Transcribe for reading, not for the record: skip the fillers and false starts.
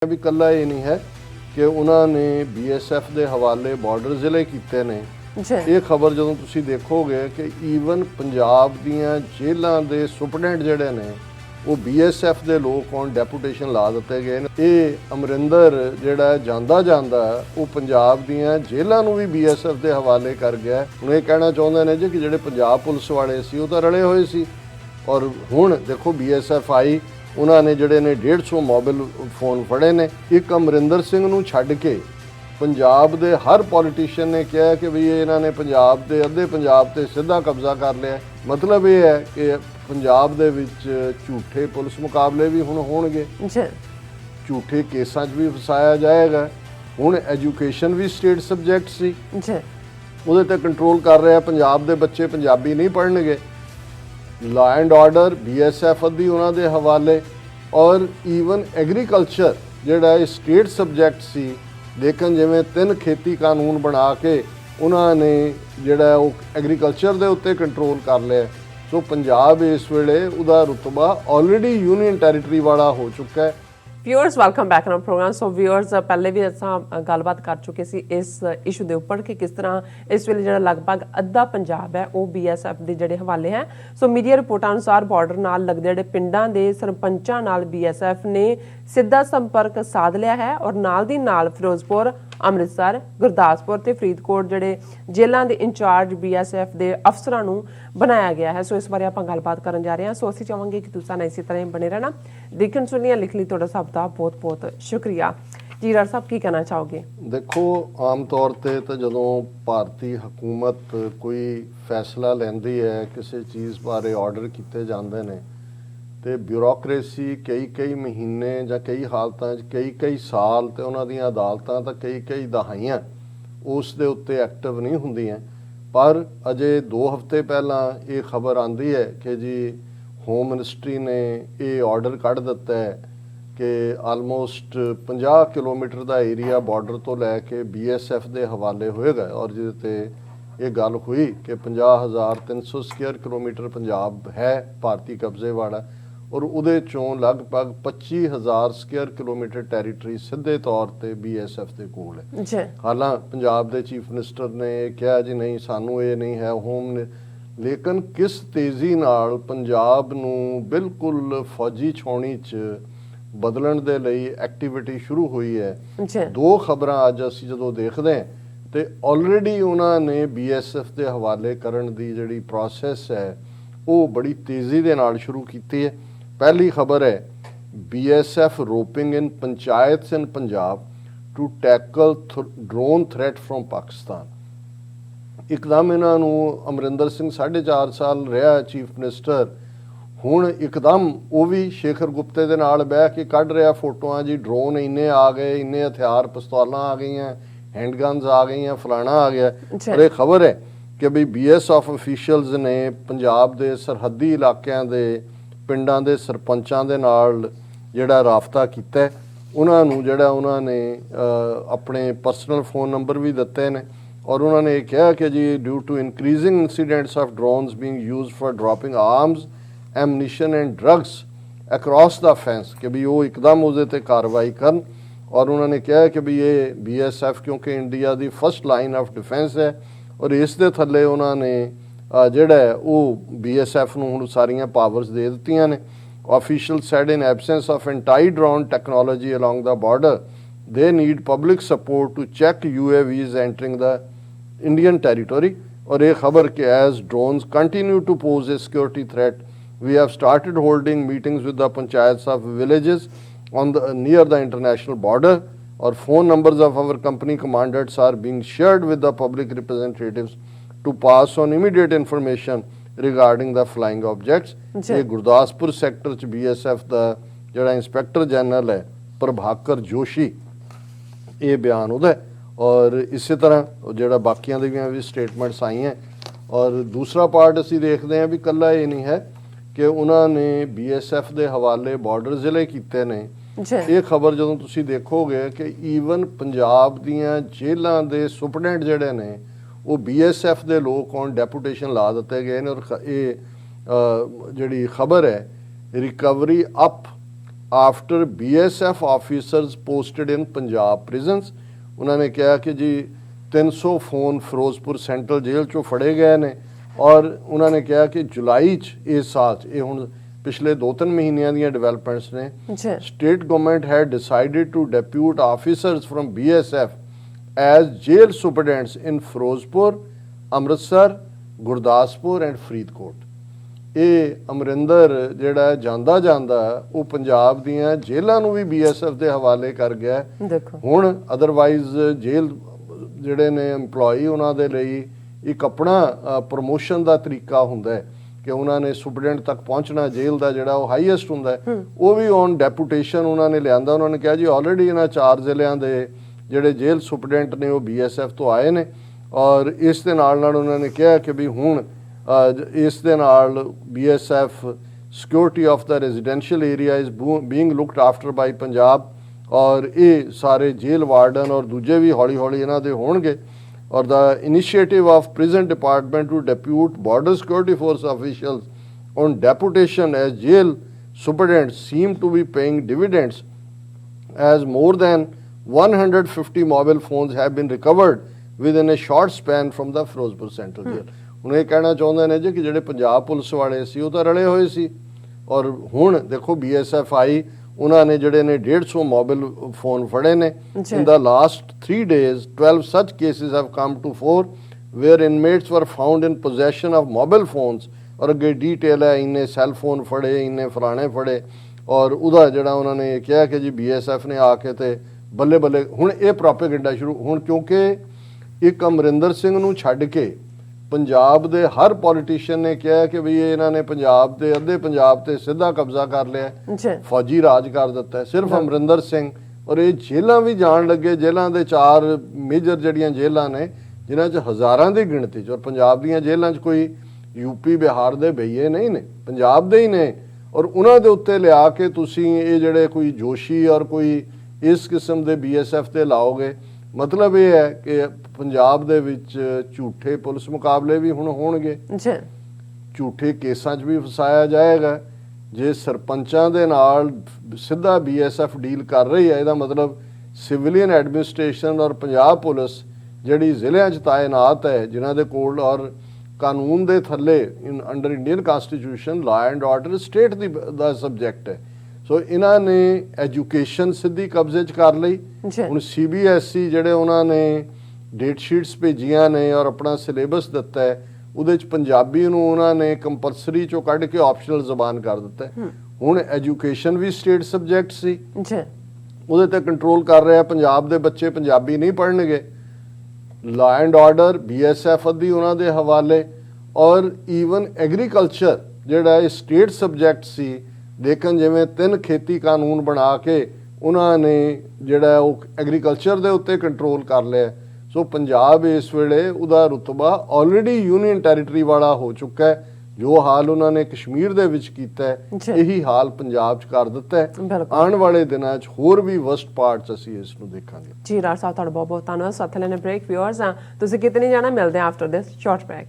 भी कला ये नहीं है कि उन्होंने BSF के हवाले बॉर्डर जिले किए ने। ये खबर जो तुम देखोगे कि ईवन पंजाब दियां जेलों के सुपरडेंट जड़े ने वो BSF के लोग ऑन डेपूटेशन ला दिते गए। ये अमरिंदर जोड़ा जांदा जांदा वो पंजाब दियां जेलों भी BSF के हवाले कर गया। हुण ये कहना चाहते हैं जी कि जोड़े पंजाब पुलिस वाले सी वो तो रले हुए सी और हुण देखो BSF आई उन्होंने जोड़े ने 150 मोबाइल फोन फड़े ने। एक अमरिंदर सिंह नूं छड्ड के पंजाब दे हर पॉलिटिशियन ने कहा कि भी इन्होंने पंजाब के अद्धे पंजाब ते सीधा कब्जा कर लिया। मतलब ये है कि पंजाब दे विच झूठे पुलिस मुकाबले भी हुण होणगे, झूठे केसां 'च भी फसाया जाएगा। हुण एजुकेशन भी स्टेट सबजैक्ट सी उहदे ते कंट्रोल कर रहा पंजाब दे बच्चे पंजाबी नहीं पढ़नगे। लॉ एंड ऑर्डर BSF अद्धी उन्होंने हवाले और ईवन एग्रीकल्चर जोड़ा स्टेट सबजैक्ट सी लेकिन जिमें 3 खेती कानून बना के उन्होंने जोड़ा एग्रीकल्चर के उत्ते कंट्रोल कर लिया। सो पंजाब इस वेले उहदा रुतबा ऑलरेडी यूनियन टैरीटरी वाला हो चुका है। Viewers welcome back on programme. So viewers पहले भी असां गलबात कर चुके सी इस इशू के उपर कि किस तरह इस वेले जो लगभग अद्धा पंजाब है वो BSF के जोड़े हवाले हैं। सो मीडिया रिपोर्टां अनुसार बॉर्डर नाल लगदे जोड़े पिंडां दे सरपंचां नाल BSF ने सीधा संपर्क साध लिया है और नाल दी नाल फिरोजपुर, अमृतसर, गुरदासपुर ते फरीदकोट जोड़े जेलों के इंचार्ज BSF के अफसरां नूं बनाया गया है। सो इस बारे आपां गलबात करन जा रहे हैं। सो असीं चाहांगे कि तुसां इसी तरह बने रहना। देखण सुनिया लिख ली तुहाडा सब दा बहुत बहुत शुक्रिया। जी राज साहब की कहना चाहोगे? देखो आम तौर पर तो जदों भारतीय हुकूमत कोई फैसला लैंदी है किसी चीज़ बारे ऑर्डर किए जाते हैं तो ब्यूरोक्रेसी कई महीने या कई हालतों कई साल तो उन्होंने अदालतां तो कई दहाइयां उस दे उत्ते एक्टिव नहीं होंदियां। पर अजे 2 हफ्ते पहला ये खबर आती है कि जी होम मिनिस्ट्री ने ये ऑर्डर कढ़ दिता है कि आलमोस्ट 50 किलोमीटर का एरिया बॉर्डर तो लैके BSF के हवाले होएगा और जिहदे ये गल हुई कि 50,300 स्क्वेयर किलोमीटर पंजाब है भारतीय कब्जे वाला और उहदे चों लगभग 25,000 स्क्वेयर किलोमीटर टैरीटरी सीधे तौर पर BSF के कोल है। हालांकि पंजाब के चीफ मिनिस्टर ने कहा जी नहीं सानू ये नहीं है होम ने, लेकिन किस तेज़ी नाल पंजाब नूं बिल्कुल फौजी छाउणी च बदलण दे लई एक्टिविटी शुरू हुई है। 2 खबरां अज असीं जदों देखदे हैं तो ऑलरेडी उन्होंने BSF के हवाले करन दी जिहड़ी प्रोसैस है वो बड़ी तेज़ी दे नाल शुरू कीती है। पहली खबर है BSF roping in panchayat in Punjab to tackle drone threat from Pakistan. एकदम इन्हों अमरिंदर सिंह 4.5 साल रहा चीफ मिनिस्टर, हुण एकदम वो भी शेखर गुप्ते दे नाल बह के कढ़ रहा फोटोआं जी ड्रोन इन्ने आ गए, इन्ने हथियार पिस्तौलां आ गई, हैंडगन्स आ गई, फलाना आ गया। और एक खबर है कि भी BSF ऑफिशियल्स ने पंजाब के सरहदी इलाकों के पिंडां दे सरपंचां दे नाल जिहड़ा राबता कीता है। उन्होंने जिहड़ा उन्होंने अपने पर्सनल फोन नंबर भी दिते हैं और उन्होंने ये कहा कि जी due to increasing incidents of drones being used for dropping arms ammunition and drugs across the fence कि भी वो एकदम उसदे कार्रवाई करन। और उन्होंने कहा कि भी ये BSF क्योंकि इंडिया की फर्स्ट लाइन ऑफ डिफेंस है और इस दे थल्ले उन्होंने जिहड़ा है वो BSF नूं हुण सारियां पावर्स दे दित्तियां ने। Official said in absence of anti drone technology along the border they need public support to check UAVs entering the Indian territory. और ये खबर कि as drones continue to pose a security threat we have started holding meetings with the panchayats of villages on the near the international border or phone numbers of our company commanders are being shared with the public representatives to pass on immediate information regarding the flying objects। ये Gurdaspur sector च BSF का जिहड़ा inspector general है प्रभाकर जोशी ये बयान उहदा और इस तरह जिहड़ा बाकियां दी भी स्टेटमेंट्स आई हैं। और दूसरा पार्ट असीं देखते हैं भी कला ये नहीं है कि उन्होंने BSF के हवाले बॉर्डर जिले किए ने। ये खबर जो तुम देखोगे कि ईवन पंजाब दियां जेलों के सुपरडेंट जड़े ने वो BSF के लोग ऑन डेपूटेशन ला दिते गए और ये जिहड़ी खबर है recovery up after BSF officers posted in Punjab prisons. ਉਹਨਾਂ ਨੇ ਕਿਹਾ ਕਿ ਜੀ 300 ਫੋਨ ਫਿਰੋਜ਼ਪੁਰ ਸੈਂਟਰਲ ਜੇਲ੍ਹ ਚੋਂ ਫੜੇ ਗਏ ਨੇ ਔਰ ਉਹਨਾਂ ਨੇ ਕਿਹਾ ਕਿ ਜੁਲਾਈ 'ਚ ਇਸ ਸਾਲ 'ਚ, ਇਹ ਹੁਣ ਪਿਛਲੇ 2-3 ਮਹੀਨਿਆਂ ਦੀਆਂ ਡਿਵੈਲਪਮੈਂਟਸ ਨੇ, ਜੀ state government had decided to depute officers from BSF as jail superintendents in Firozpur, Amritsar, Gurdaspur and Faridkot। ਇਹ ਅਮਰਿੰਦਰ ਜਿਹੜਾ ਜਾਂਦਾ ਉਹ ਪੰਜਾਬ ਦੀਆਂ ਜੇਲ੍ਹਾਂ ਨੂੰ ਵੀ BSF ਦੇ ਹਵਾਲੇ ਕਰ ਗਿਆ। ਦੇਖੋ ਹੁਣ ਅਦਰਵਾਈਜ਼ ਜੇਲ੍ਹ ਜਿਹੜੇ ਨੇ EMPLOYE ਉਹਨਾਂ ਦੇ ਲਈ ਇੱਕ ਆਪਣਾ ਪ੍ਰਮੋਸ਼ਨ ਦਾ ਤਰੀਕਾ ਹੁੰਦਾ ਹੈ ਕਿ ਉਹਨਾਂ ਨੇ ਸੁਪਰਡੈਂਟ ਤੱਕ ਪਹੁੰਚਣਾ, ਜੇਲ੍ਹ ਦਾ ਜਿਹੜਾ ਉਹ ਹਾਈਐਸਟ ਹੁੰਦਾ ਹੈ, ਉਹ ਵੀ ਔਨ ਡੈਪੂਟੇਸ਼ਨ ਉਹਨਾਂ ਨੇ ਲਿਆਂਦਾ। ਉਹਨਾਂ ਨੇ ਕਿਹਾ ਜੀ ਆਲਰੇਡੀ ਇਹਨਾਂ 4 ਜ਼ਿਲ੍ਹਿਆਂ ਦੇ ਜਿਹੜੇ ਜੇਲ੍ਹ ਸੁਪਰਡੈਂਟ ਨੇ ਉਹ BSF ਤੋਂ ਆਏ ਨੇ ਔਰ ਇਸ ਦੇ ਨਾਲ ਉਹਨਾਂ ਨੇ ਕਿਹਾ ਕਿ ਵੀ ਹੁਣ ਇਸ ਦੇ ਨਾਲ BSF security of the residential area is being looked after by Punjab ਔਰ ਇਹ ਸਾਰੇ ਜੇਲ੍ਹ ਵਾਰਡਨ ਔਰ ਦੂਜੇ ਵੀ ਹੌਲੀ ਹੌਲੀ ਇਹਨਾਂ ਦੇ ਹੋਣਗੇ। or the initiative of prison department to depute border security force officials on deputation as jail superintendents seem to be paying dividends as more than 150 mobile phones have been recovered within a short span from the Firozpur Central Jail। ਹੁਣ ਇਹ ਕਹਿਣਾ ਚਾਹੁੰਦੇ ਨੇ ਜੀ ਕਿ ਜਿਹੜੇ Punjab police ਵਾਲੇ ਸੀ ਉਹ ਤਾਂ ਰਲੇ ਹੋਏ ਸੀ ਔਰ ਹੁਣ ਦੇਖੋ BSF ਆਈ, ਉਹਨਾਂ ਨੇ ਜਿਹੜੇ ਨੇ 150 ਮੋਬਾਈਲ ਫੋਨ ਫੜੇ ਨੇ। ਇਨ ਦਾ last 3 days 12 such cases have come to fore where inmates were found in possession of mobile phones ਔਰ ਅੱਗੇ ਡੀਟੇਲ ਹੈ, ਇੰਨੇ ਸੈੱਲ ਫੋਨ ਫੜੇ, ਇੰਨੇ ਫਲਾਣੇ ਫੜੇ ਔਰ ਉਹਦਾ ਜਿਹੜਾ ਉਹਨਾਂ ਨੇ ਕਿਹਾ ਕਿ ਜੀ BSF ਨੇ ਆ ਕੇ ਤੇ ਬੱਲੇ ਬੱਲੇ ਹੁਣ ਇਹ ਪ੍ਰੋਪੇਗੈਂਡਾ ਸ਼ੁਰੂ ਹੁਣ, ਕਿਉਂਕਿ ਇੱਕ ਅਮਰਿੰਦਰ ਸਿੰਘ ਨੂੰ ਛੱਡ ਕੇ ਪੰਜਾਬ ਦੇ ਹਰ ਪੋਲੀਟੀਸ਼ੀਅਨ ਨੇ ਕਿਹਾ ਕਿ ਵੀ ਇਹਨਾਂ ਨੇ ਪੰਜਾਬ ਦੇ ਅੱਧੇ ਪੰਜਾਬ ਤੇ ਸਿੱਧਾ ਕਬਜ਼ਾ ਕਰ ਲਿਆ, ਫੌਜੀ ਰਾਜ ਕਰ ਦਿੱਤਾ। ਸਿਰਫ ਅਮਰਿੰਦਰ ਸਿੰਘ ਔਰ ਇਹ ਜੇਲ੍ਹਾਂ ਵੀ ਜਾਣ ਲੱਗੇ। ਜੇਲ੍ਹਾਂ ਦੇ 4 ਮੇਜਰ ਜਿਹੜੀਆਂ ਜੇਲ੍ਹਾਂ ਨੇ ਜਿਨ੍ਹਾਂ 'ਚ ਹਜ਼ਾਰਾਂ ਦੀ ਗਿਣਤੀ 'ਚ ਔਰ ਪੰਜਾਬ ਦੀਆਂ ਜੇਲ੍ਹਾਂ 'ਚ ਕੋਈ UP ਬਿਹਾਰ ਦੇ ਬਈਏ ਨਹੀਂ ਨੇ, ਪੰਜਾਬ ਦੇ ਹੀ ਨੇ ਔਰ ਉਹਨਾਂ ਦੇ ਉੱਤੇ ਲਿਆ ਕੇ ਤੁਸੀਂ ਇਹ ਜਿਹੜੇ ਕੋਈ ਜੋਸ਼ੀ ਔਰ ਕੋਈ ਇਸ ਕਿਸਮ ਦੇ BSF ਤੇ ਲਾਓਗੇ। ਮਤਲਬ ਇਹ ਹੈ ਕਿ ਪੰਜਾਬ ਦੇ ਵਿੱਚ ਝੂਠੇ ਪੁਲਿਸ ਮੁਕਾਬਲੇ ਵੀ ਹੁਣ ਹੋਣਗੇ, ਝੂਠੇ ਕੇਸਾਂ 'ਚ ਵੀ ਫਸਾਇਆ ਜਾਏਗਾ। ਜੇ ਸਰਪੰਚਾਂ ਦੇ ਨਾਲ ਸਿੱਧਾ BSF ਡੀਲ ਕਰ ਰਹੀ ਹੈ, ਇਹਦਾ ਮਤਲਬ ਸਿਵਲੀਅਨ ਐਡਮਿਨਿਸਟ੍ਰੇਸ਼ਨ ਔਰ ਪੰਜਾਬ ਪੁਲਿਸ ਜਿਹੜੀ ਜ਼ਿਲ੍ਹਿਆਂ 'ਚ ਤਾਇਨਾਤ ਹੈ, ਜਿਨ੍ਹਾਂ ਦੇ ਕੋਲ ਔਰ ਕਾਨੂੰਨ ਦੇ ਥੱਲੇ under Indian constitution law and order state the subject ਹੈ। ਸੋ ਇਹਨਾਂ ਨੇ ਐਜੂਕੇਸ਼ਨ ਸਿੱਧੀ ਕਬਜ਼ੇ 'ਚ ਕਰ ਲਈ। ਹੁਣ CBSE ਜਿਹੜੇ ਉਹਨਾਂ ਨੇ ਡੇਟ ਸ਼ੀਟਸ ਭੇਜੀਆਂ ਨੇ ਔਰ ਆਪਣਾ ਸਿਲੇਬਸ ਦਿੱਤਾ ਹੈ, ਉਹਦੇ 'ਚ ਪੰਜਾਬੀ ਨੂੰ ਉਹਨਾਂ ਨੇ ਕੰਪਲਸਰੀ 'ਚੋਂ ਕੱਢ ਕੇ ਆਪਸ਼ਨਲ ਜ਼ਬਾਨ ਕਰ ਦਿੱਤਾ ਹੈ। ਹੁਣ ਐਜੂਕੇਸ਼ਨ ਵੀ ਸਟੇਟ ਸਬਜੈਕਟ ਸੀ, ਉਹਦੇ ਤੇ ਕੰਟਰੋਲ ਕਰ ਰਿਹਾ। ਪੰਜਾਬ ਦੇ ਬੱਚੇ ਪੰਜਾਬੀ ਨਹੀਂ ਪੜ੍ਹਨਗੇ। ਲਾ ਐਂਡ ਆਰਡਰ BSF ਅੱਧੀ ਉਹਨਾਂ ਦੇ ਹਵਾਲੇ ਔਰ ਈਵਨ ਐਗਰੀਕਲਚਰ ਜਿਹੜਾ ਇਹ ਸਟੇਟ ਸਬਜੈਕਟ ਸੀ, ਲੇਕਿਨ ਜਿਵੇਂ 3 ਖੇਤੀ ਕਾਨੂੰਨ ਬਣਾ ਕੇ ਉਹਨਾਂ ਨੇ ਜਿਹੜਾ ਉਹ ਐਗਰੀਕਲਚਰ ਦੇ ਉੱਤੇ ਕੰਟਰੋਲ ਕਰ ਲਿਆ। ਸੋ ਪੰਜਾਬ ਇਸ ਵੇਲੇ ਉਹਦਾ ਰੁਤਬਾ ਆਲਰੇਡੀ ਯੂਨੀਅਨ ਟੈਰੀਟਰੀ ਵਾਲਾ ਹੋ ਚੁੱਕਾ ਹੈ। ਜੋ ਹਾਲ ਉਹਨਾਂ ਨੇ ਕਸ਼ਮੀਰ ਦੇ ਵਿੱਚ ਕੀਤਾ ਹੈ, ਇਹੀ ਹਾਲ ਪੰਜਾਬ 'ਚ ਕਰ ਦਿੱਤਾ ਹੈ। ਆਉਣ ਵਾਲੇ ਦਿਨਾਂ 'ਚ ਹੋਰ ਵੀ ਵਰਸਟ ਪਾਰਟਸ ਅਸੀਂ ਇਸ ਨੂੰ ਦੇਖਾਂਗੇ। ਜੀ ਰਾਜ ਸਾਹਿਬ ਤੁਹਾਡਾ ਬਹੁਤ ਬਹੁਤ ਧੰਨਵਾਦ। ਸਾਥ ਲੈਣੇ ਬ੍ਰੇਕ। ਵਿਊਅਰਸ ਤੁਸੀਂ ਕਿਤੇ ਨਹੀਂ ਜਾਣਾ, ਮਿਲਦੇ ਆ ਆਫਟਰ ਦਿਸ ਸ਼ਾਰਟ ਬ੍ਰੇਕ।